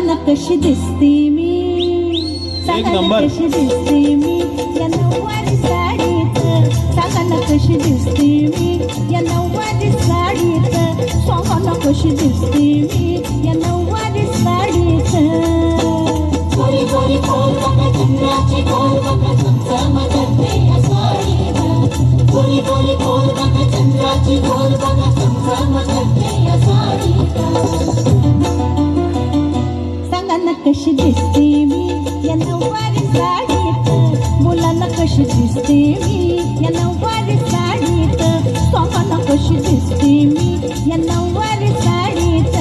ना कशी दिसते मी, सांगा ना कशी दिसते मी या नऊवारी साडीत, सांगा ना कशी दिसते मी या नऊवारी साडीत, सांगा ना कशी दिसते मी या नऊवारी साडीत. गोरी गोरी खोल बघा चंद्राची खोल बघा चमचमते या साडीत, गोरी गोरी खोल बघा चंद्राची खोल बघा चमचमते या साडीत. सांगा ना कशी दिसते मी या नऊवारी साडीत, बोला ना कशी दिसते मी या नऊवारी साडीत, सांगा ना कशी दिसते मी या नऊवारी साडीत.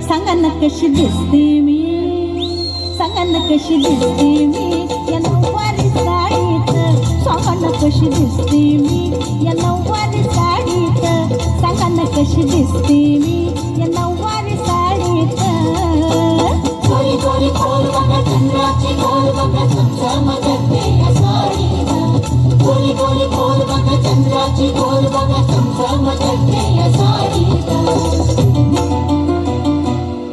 सांगा ना कशी दिसते मी, सांगा ना कशी दिसते मी या नऊवारी साडीत, सांगा ना कशी दिसते मी या नऊवारी साडीत, सांगा ना कशी दिसते मी या नऊवारी साडीत. गोरी गोरी खोल बघा चंद्राची खोल बघा चमचमते या साडीत, गोरी गोरी खोल बघा चंद्राची खोल बघा चमचमते या साडीत.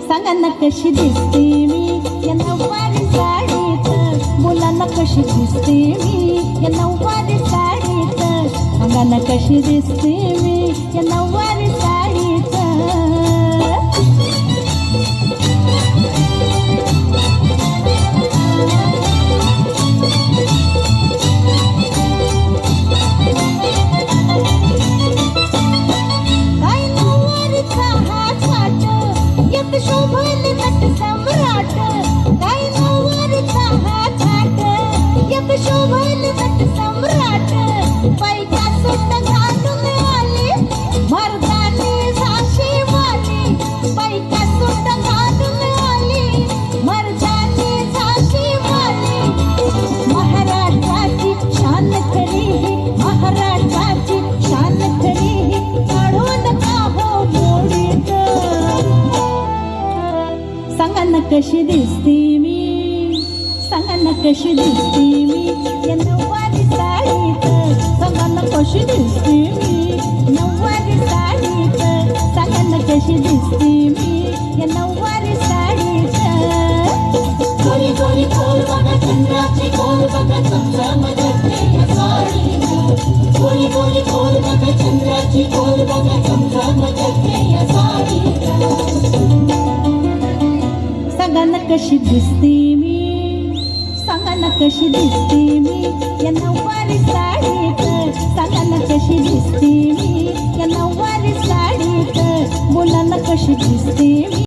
सांगा ना कशी दिसते मी या नऊवारी साडीत, बोला ना कशी दिसते मी या नऊवारी साडीत, सांगा ना कशी दिसते मी या नऊवारी साडीत. काय नऊवारीचा हा थाट, एक शोभन नट सम्राट, काय नऊवारीचा हा थाट, एक शोभन नट सम्राट, पैका सुट घालून आले मर्दानी झाशी वाली, पैका सुट घालून आली मर्दानी झाशी वाली. महाराष्ट्राची शान खरी ही, महाराष्ट्राची शान खरी ही, काढू नका हो मोडीत. सांगा ना कशी दिसते मी, सांगा ना कशी दिसते मी या नऊवारी साडीत, सांगा ना कशी दिसते मी नऊवारी साडीत, सांगा ना कशी दिसते मी या नऊवारी साडीत. गोरी गोरी खोल बघा चंद्राची खोल बघा चमचमते या साडीत, गोरी गोरी खोल बघा चंद्राची खोल बघा चमचमते या साडीत. सांगा ना कशी दिसते मी, सांगा ना कशी दिसते मी या नऊवारी साडीत, सांगा ना कशी दिसते मी या नऊवारी साडीत, बोला ना कशी दिसते मी.